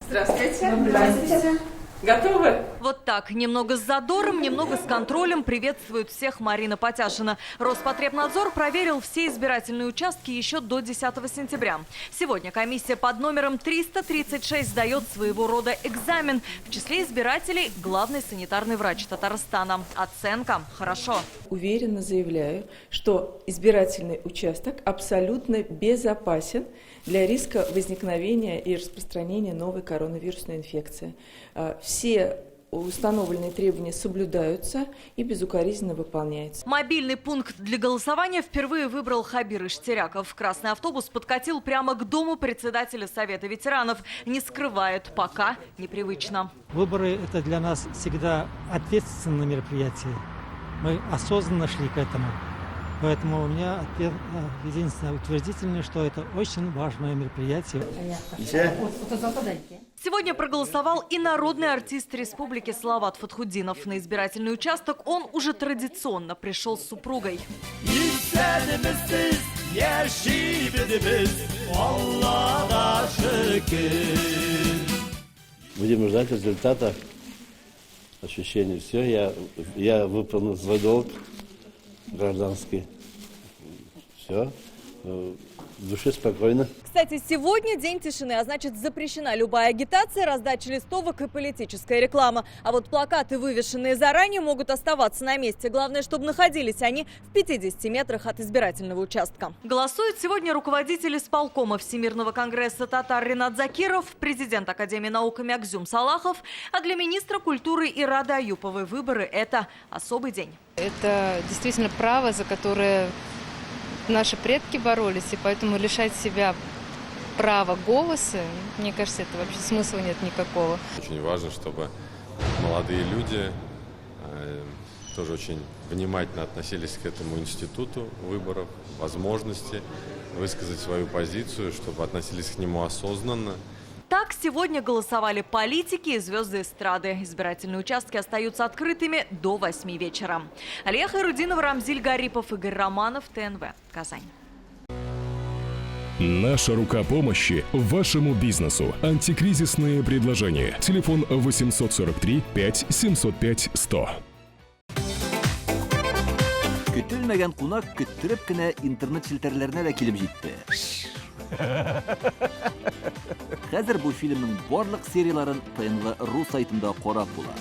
Здравствуйте. Здравствуйте. Готовы? Вот так, немного с задором, немного с контролем приветствует всех Марина Потяшина. Роспотребнадзор проверил все избирательные участки еще до 10 сентября. Сегодня комиссия под номером 336 сдает своего рода экзамен. В числе избирателей главный санитарный врач Татарстана. Оценка «хорошо». Уверенно заявляю, что избирательный участок абсолютно безопасен для риска возникновения и распространения новой коронавирусной инфекции. Все установленные требования соблюдаются и безукоризненно выполняются. Мобильный пункт для голосования впервые выбрал Хабир Иштеряков. Красный автобус подкатил прямо к дому председателя Совета ветеранов. Не скрывает, пока непривычно. Выборы – это для нас всегда ответственное мероприятие. Мы осознанно шли к этому. Поэтому у меня единственное утвердительное, что это очень важное мероприятие. Сегодня проголосовал и народный артист республики Салават Фатхудинов. На избирательный участок он уже традиционно пришел с супругой. Будем ждать результата, ощущений. Все, я выполнил свой долг гражданский. Все, в душе спокойно. Кстати, сегодня день тишины, а значит запрещена любая агитация, раздача листовок и политическая реклама. А вот плакаты, вывешенные заранее, могут оставаться на месте. Главное, чтобы находились они в 50 метрах от избирательного участка. Голосуют сегодня руководитель исполкома Всемирного конгресса татар Ринат Закиров, президент Академии наук Мягзюм Салахов, а для министра культуры Ирады Аюповой выборы – это особый день. Это действительно право, за которое наши предки боролись, и поэтому лишать себя права голоса, мне кажется, это вообще смысла нет никакого. Очень важно, чтобы молодые люди тоже очень внимательно относились к этому институту выборов, возможности высказать свою позицию, чтобы относились к нему осознанно. Так сегодня голосовали политики и звезды эстрады. Избирательные участки остаются открытыми до 8 вечера. Алия Хайрудинова, Рамзиль Гарипов, Игорь Романов, ТНВ, Казань. Наша рука помощи вашему бизнесу. Антикризисные предложения. Телефон 843 5 705 100. Көтелмәгән кунак көттөреп кенә интернет челтәрләренә дә килеп җитте. Хәзер бу фильмның барлык серияларын ТНВ.ру сайтында карап була.